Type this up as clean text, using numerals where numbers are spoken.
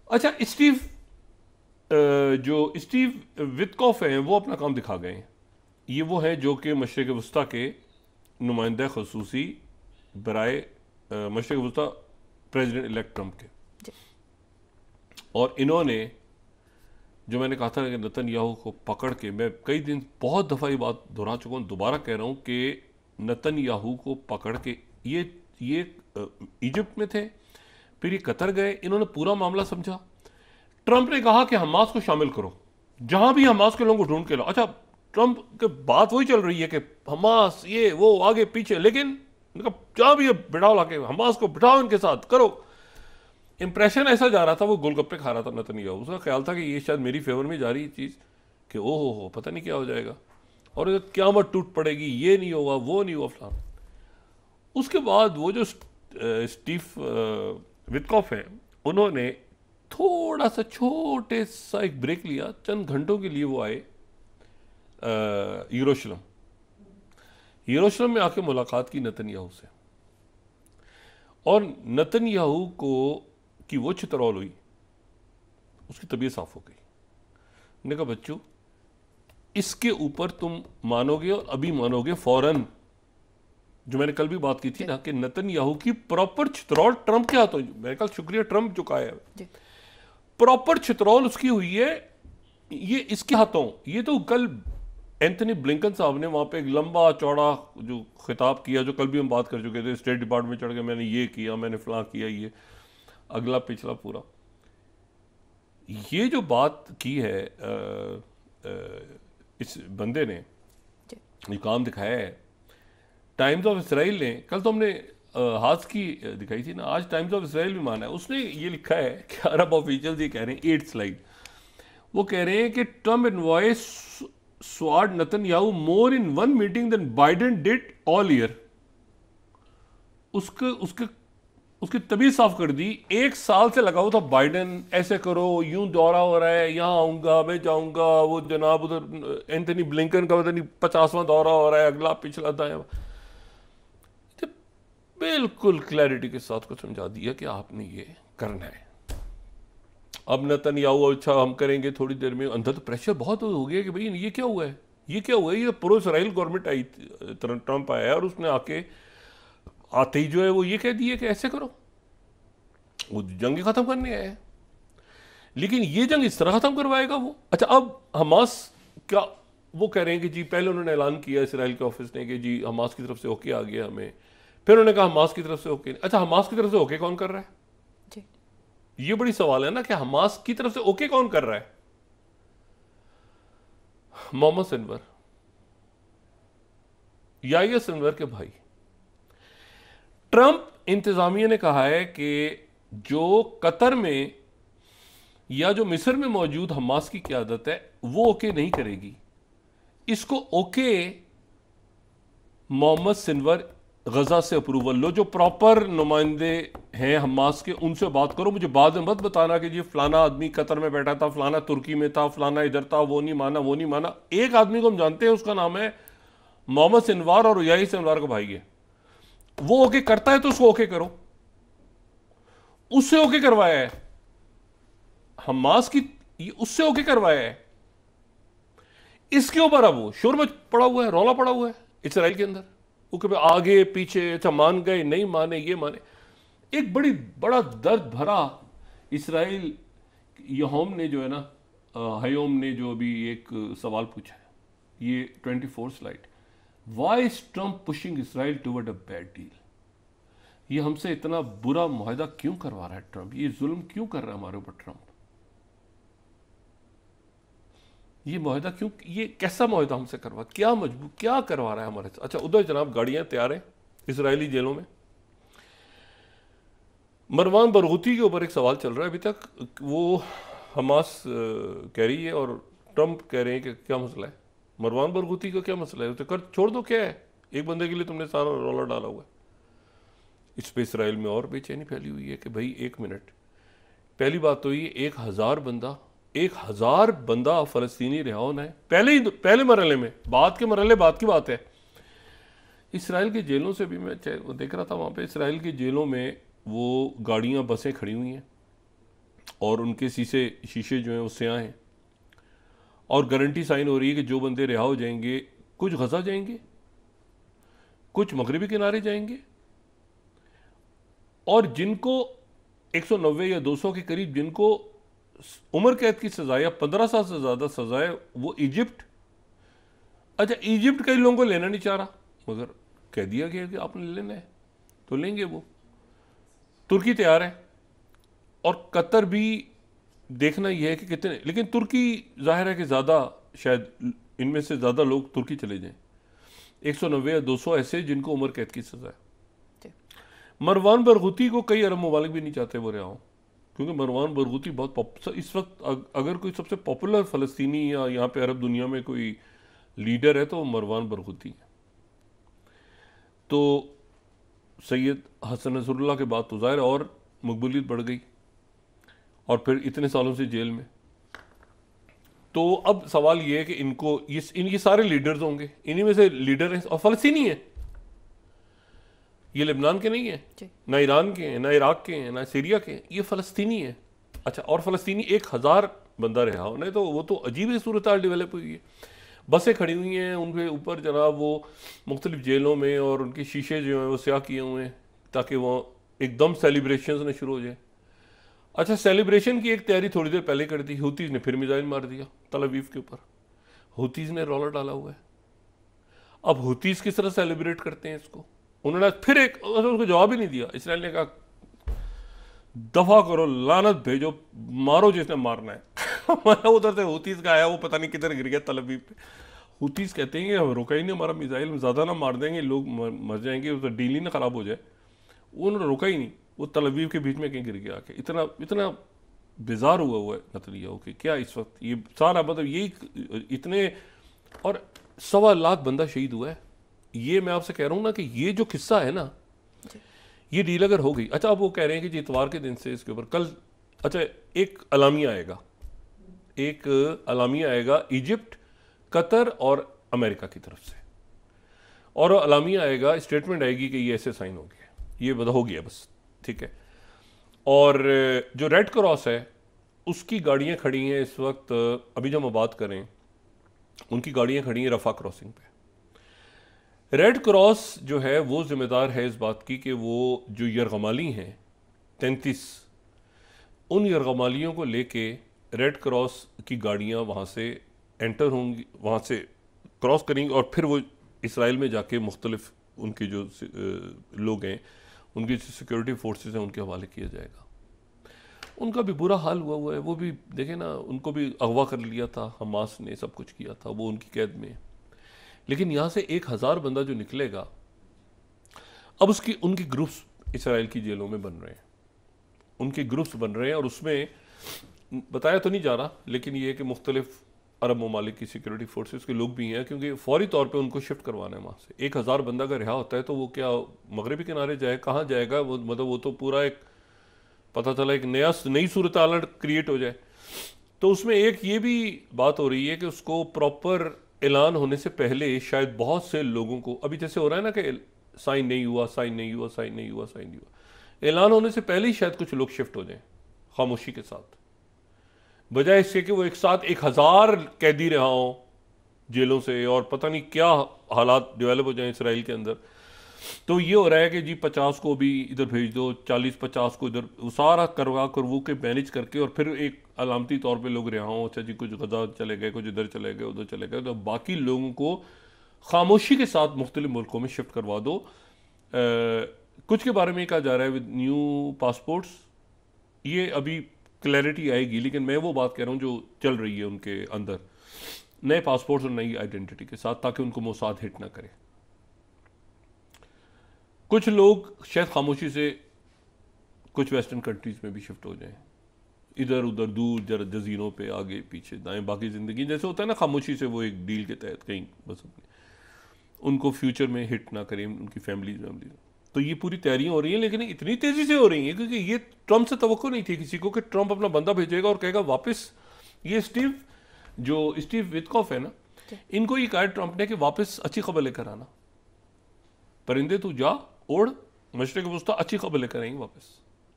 अच्छा, जो Steve Witkoff हैं वो अपना काम दिखा गए हैं। ये वो हैं जो कि मशरिक़ वस्ता के नुमाइंदा ख़ुसूसी बराए मशरिक़ वस्ता प्रेसिडेंट इलेक्ट ट्रंप के। और इन्होंने, जो मैंने कहा था कि नेतन्याहू को पकड़ के, मैं कई दिन बहुत दफ़ा ये बात दोहरा चुका हूँ, दोबारा कह रहा हूँ कि नेतन्याहू को पकड़ के ये इजिप्ट में थे, फिर ये कतर गए, इन्होंने पूरा मामला समझा। ट्रंप ने कहा कि हमास को शामिल करो, जहां भी हमास के लोगों को ढूंढ के लो। अच्छा, ट्रंप के बात वही चल रही है कि हमास ये वो आगे पीछे, लेकिन जहां भी बिठाओ लाके हमास को बिठाओ, इनके साथ करो। इंप्रेशन ऐसा जा रहा था, वो गोलगप्पे खा रहा था नेतन्याहू, उसका ख्याल था कि ये शायद मेरी फेवर में जा रही चीज़, कि ओहो हो पता नहीं क्या हो जाएगा और क़यामत टूट पड़ेगी, ये नहीं होगा वो नहीं होगा फलान। उसके बाद वो जो स्टीव विटकॉफ है, उन्होंने थोड़ा सा छोटे सा एक ब्रेक लिया, चंद घंटों के लिए वो आए यरूशलेम में आके मुलाकात की नेतन्याहू से, और नेतन्याहू को की वो चितरौल हुई, उसकी तबीयत साफ हो गई। मैंने कहा बच्चों, इसके ऊपर तुम मानोगे और अभी मानोगे फौरन, जो मैंने कल भी बात की थी ना कि नेतन्याहू की प्रॉपर चितरौल ट्रंप के हाथों, मैंने कहा शुक्रिया ट्रंप चुकाया है, प्रॉपर चितरौल उसकी हुई है ये इसके हाथों। ये तो कल एंथनी ब्लिंकन साहब ने वहां पे एक लंबा चौड़ा जो खिताब किया, जो कल भी हम बात कर चुके थे, स्टेट डिपार्टमेंट चढ़ के मैंने ये किया, मैंने फलां किया, ये अगला पिछला पूरा, ये जो बात की है इस बंदे ने, ये काम दिखाया है। टाइम्स ऑफ इसराइल ने, कल तो हमने हाथ की दिखाई थी ना, आज टाइम्स ऑफ इसराइल भी माना है, उसने ये लिखा है कि अरब ऑफिशियल्स ये कह रहे हैं, 8th स्लाइड, वो कह रहे हैं कि ट्रम्प इनवॉइस स्वाड Netanyahu more in one meeting than Biden did all year. उसकी तबीयत साफ कर दी, 1 साल से लगा हुआ था बाइडेन ऐसे करो, यूं दौरा हो रहा है, यहाँ आऊंगा मैं जाऊंगा, वो जनाब उधर एंथनी ब्लिंकन का पता नहीं 50वां दौरा हो रहा है, अगला पिछला दाया, बिल्कुल क्लैरिटी के साथ को समझा दिया कि आपने ये करना है। अब नेतन्याहू, अच्छा हम करेंगे थोड़ी देर में, अंदर तो प्रेशर बहुत हो गया कि भाई ये क्या हुआ है, ये क्या हुआ है, ये प्रो इसराइल गवर्नमेंट आई, ट्रंप आया और उसने आके आते ही जो है वो ये कह दिए कि ऐसे करो, वो जंग खत्म करने आया है। लेकिन ये जंग इस तरह खत्म करवाएगा वो। अच्छा, अब हमास क्या, वो कह रहे हैं कि जी पहले उन्होंने ऐलान किया इसराइल के ऑफिस ने कि जी हमास की तरफ से ओके आ गया हमें, फिर उन्होंने कहा हमास की तरफ से ओके। अच्छा, हमास की तरफ से ओके कौन कर रहा है जी? ये बड़ी सवाल है ना कि हमास की तरफ से ओके कौन कर रहा है? मोहम्मद सिनवर, याहिया सिनवर के भाई। ट्रंप इंतजामिया ने कहा है कि जो कतर में या जो मिस्र में मौजूद हमास की क़यादत है वो ओके नहीं करेगी, इसको ओके मोहम्मद सिनवर गजा से अप्रूवल लो, जो प्रॉपर नुमाइंदे हैं हमास के, उनसे बात करो, मुझे बाद में मत बताना कि जी फलाना आदमी कतर में बैठा था, फलाना तुर्की में था, फलाना इधर था, वो नहीं माना वो नहीं माना। एक आदमी को हम जानते हैं, उसका नाम है मोहम्मद सिनवार और याही सिनवार का भाई है, वो ओके करता है तो उसको ओके करो। उससे ओके करवाया है हमास की, उससे ओके करवाया है, इसके ऊपर अब वो शोर मच पड़ा हुआ है, रौला पड़ा हुआ है इसराइल के अंदर, वो आगे पीछे, अच्छा मान गए नहीं माने ये माने। एक बड़ा दर्द भरा इसराइल यहोम ने जो है ना, हयोम ने जो अभी एक सवाल पूछा है, ये 24 slide, why is Trump pushing Israel toward a bad deal? ये हमसे इतना बुरा मुआहदा क्यों करवा रहा है ट्रंप, ये जुल्म क्यों कर रहा है हमारे ऊपर ट्रंप, ये मुआहदा क्यों, ये कैसा मुआहदा हमसे करवा, क्या मजबूर क्या करवा रहा है हमारे साथ? अच्छा, उधर जनाब गाड़ियां तैयार हैं इसराइली जेलों में। मरवान बरगूती के ऊपर एक सवाल चल रहा है अभी तक, वो हमास कह रही है और ट्रंप कह रहे हैं कि क्या मसला है, मरवान बरगूती का क्या मसला है, तो कर छोड़ दो, क्या है, एक बंदे के लिए तुमने सारा रोला डाला हुआ है। इस पर इसराइल में और बेचैनी फैली हुई है कि भाई 1 मिनट, पहली बात तो ये 1000 बंदा फ़लस्तीनी रिहा होना है पहले मरहले में, बाद के मरहले बाद की बात है। इसराइल की जेलों से भी मैं देख रहा था, वहाँ पे इसराइल की जेलों में वो गाड़ियाँ बसें खड़ी हुई हैं और उनके शीशे जो हैं वो स्याह हैं, और गारंटी साइन हो रही है कि जो बंदे रिहा हो जाएंगे, कुछ गजा जाएंगे, कुछ मगरबी किनारे जाएंगे, और जिनको 190 या 200 के करीब जिनको उम्र कैद की सजा या 15 साल से ज़्यादा सजा है, वो इजिप्ट, अच्छा इजिप्ट कई लोगों को लेना नहीं चाह रहा, मगर कह दिया गया कि आपने लेना है तो लेंगे वो। तुर्की तैयार है, और कतर भी देखना यह है कि कितने, लेकिन तुर्की जाहिर है कि ज़्यादा, शायद इनमें से ज़्यादा लोग तुर्की चले जाएं, 190 या 200 ऐसे जिनको उम्र कैद की सजा है। मरवान बरगुती को कई अरब ममालिक भी नहीं चाहते वो रिहा हो, क्योंकि मरवान बरगुती बहुत इस वक्त अगर कोई सबसे पॉपुलर फ़लस्तीनी या यहाँ पे अरब दुनिया में कोई लीडर है तो मरवान बरगुती है। तो सैयद हसन नसरुल्लाह के बाद तो ज़ाहिर और मकबूलियत बढ़ गई, और फिर इतने सालों से जेल में। तो अब सवाल ये है कि इनको ये सारे लीडर्स होंगे, इन्हीं में से लीडर हैं और फ़लस्तीनी है, ये लेबनान के नहीं है, ना ईरान के हैं, ना इराक के हैं, ना सीरिया के हैं, ये फ़लस्तीनी है। अच्छा, और फ़लस्तीनी 1000 बंदा रहा हो नहीं तो वो तो अजीब ही सूरत हाल डेवलप हुई है। बसें खड़ी हुई हैं, उनके ऊपर जनाब वो मुख्तलिफ जेलों में, और उनके शीशे जो हैं वो स्याह किए हुए हैं ताकि वो एकदम सेलिब्रेशन ने शुरू हो जाए। अच्छा, सेलिब्रेशन की एक तैयारी थोड़ी देर पहले कर दी, हूतीज़ ने फिर मिसाइल मार दिया तल अवीव के ऊपर, हूतीज़ ने रौला डाला हुआ है। अब हूतीज़ किस तरह सेलिब्रेट करते हैं इसको, उन्होंने फिर उसको जवाब ही नहीं दिया। इसराइल ने कहा दफा करो, लानत भेजो, मारो जिसने मारना है। उधर से हूतीज़ का आया, वो पता नहीं किधर गिर गया तल अवीव पे। हूतीज़ कहते हैं कि हम रुका ही नहीं हमारा मिसाइल, ज़्यादा ना मार देंगे, लोग मर जाएंगे, उधर डील ही ना ख़राब हो जाए। उन्होंने रुका ही नहीं, वो तल अवीव के बीच में कहीं गिर गया आके। इतना बेजार हुआ है नतलिया कि क्या इस वक्त ये सारा मतलब यही इतने, और 1.25 लाख बंदा शहीद हुआ है। ये मैं आपसे कह रहा हूँ ना कि ये जो किस्सा है ना, ये डील अगर हो गई। अच्छा, अब वो कह रहे हैं कि जी इतवार के दिन से इसके ऊपर कल, अच्छा एक अलामिया आएगा इजिप्ट, कतर और अमेरिका की तरफ से, और अलामिया आएगा, स्टेटमेंट आएगी कि ये ऐसे साइन हो गया, ये हो गया बस, ठीक है। और जो रेड क्रॉस है उसकी गाड़ियाँ खड़ी हैं इस वक्त, अभी जब हम बात करें उनकी गाड़ियाँ खड़ी हैं रफा क्रॉसिंग पे। रेड क्रॉस जो है वो जिम्मेदार है इस बात की कि वो जो यरगमाली हैं 33, उन यरगमालियों को लेके रेड क्रॉस की गाड़ियाँ वहाँ से एंटर होंगी, वहाँ से क्रॉस करेंगी, और फिर वो इसराइल में जाके मुख्तलिफ उनके जो लोग हैं, उनकी जो सिक्योरिटी फोर्सेस हैं, उनके हवाले किया जाएगा। उनका भी बुरा हाल हुआ है, वो भी देखें ना, उनको भी अगवा कर लिया था हमास ने, सब कुछ किया था, वो उनकी कैद में। लेकिन यहाँ से 1000 बंदा जो निकलेगा, अब उनकी ग्रुप्स इसराइल की जेलों में बन रहे हैं, उनके ग्रुप्स बन रहे हैं, और उसमें बताया तो नहीं जा रहा, लेकिन ये है कि मुख्तलिफ अरब ममालिक की सिक्योरिटी फोर्सेस के लोग भी हैं, क्योंकि फौरी तौर पे उनको शिफ्ट करवाना है वहाँ से। 1000 बंदा अगर रिहा होता है तो वो क्या मगरबी किनारे जाए, कहाँ जाएगा वो, मतलब वो तो पूरा एक पता चला एक नई सूरत हाल क्रिएट हो जाए। तो उसमें एक ये भी बात हो रही है कि उसको प्रॉपर ऐलान होने से पहले शायद बहुत से लोगों को, अभी जैसे हो रहा है ना कि साइन नहीं हुआ, ऐलान होने से पहले ही शायद कुछ लोग शिफ्ट हो जाएं खामोशी के साथ, बजाय इसके कि वो एक साथ 1000 कैदी रहा हो जेलों से, और पता नहीं क्या हालात डेवलप हो जाएं इसराइल के अंदर। तो ये हो रहा है कि जी 50 को भी इधर भेज दो, 40-50 को इधर, सारा करवा वो के मैनेज करके, और फिर एक अलामती तौर पे लोग रिहा हों। अच्छा जी, कुछ गजा चले गए, कुछ इधर चले गए, उधर चले गए, तो बाकी लोगों को खामोशी के साथ मुख्तलिफ मुल्कों में शिफ्ट करवा दो। कुछ के बारे में कहा जा रहा है विद न्यू पासपोर्ट्स, ये अभी क्लैरिटी आएगी, लेकिन मैं वो बात कह रहा हूँ जो चल रही है उनके अंदर, नए पासपोर्ट्स और नई आइडेंटिटी के साथ, ताकि उनको मोसाद हिट ना करे। कुछ लोग शायद खामोशी से कुछ वेस्टर्न कंट्रीज में भी शिफ्ट हो जाएं, इधर उधर दूर जरा जजीरों पे, आगे पीछे दाएं, बाकी ज़िंदगी जैसे होता है ना, खामोशी से वो एक डील के तहत कहीं बस उनको फ्यूचर में हिट ना करें उनकी फैमिलीज। तो ये पूरी तैयारियां हो रही हैं, लेकिन इतनी तेज़ी से हो रही हैं क्योंकि ये ट्रम्प से तवक्को नहीं थी किसी को कि ट्रम्प अपना बंदा भेजेगा और कहेगा वापस। ये स्टीव विटकॉफ है ना, इनको ये कहा ट्रम्प ने कि वापस अच्छी खबर लेकर आना, परिंदे तू जा ओढ़, मशरक़ वस्ता अच्छी खबर लेकर आएंगे वापस।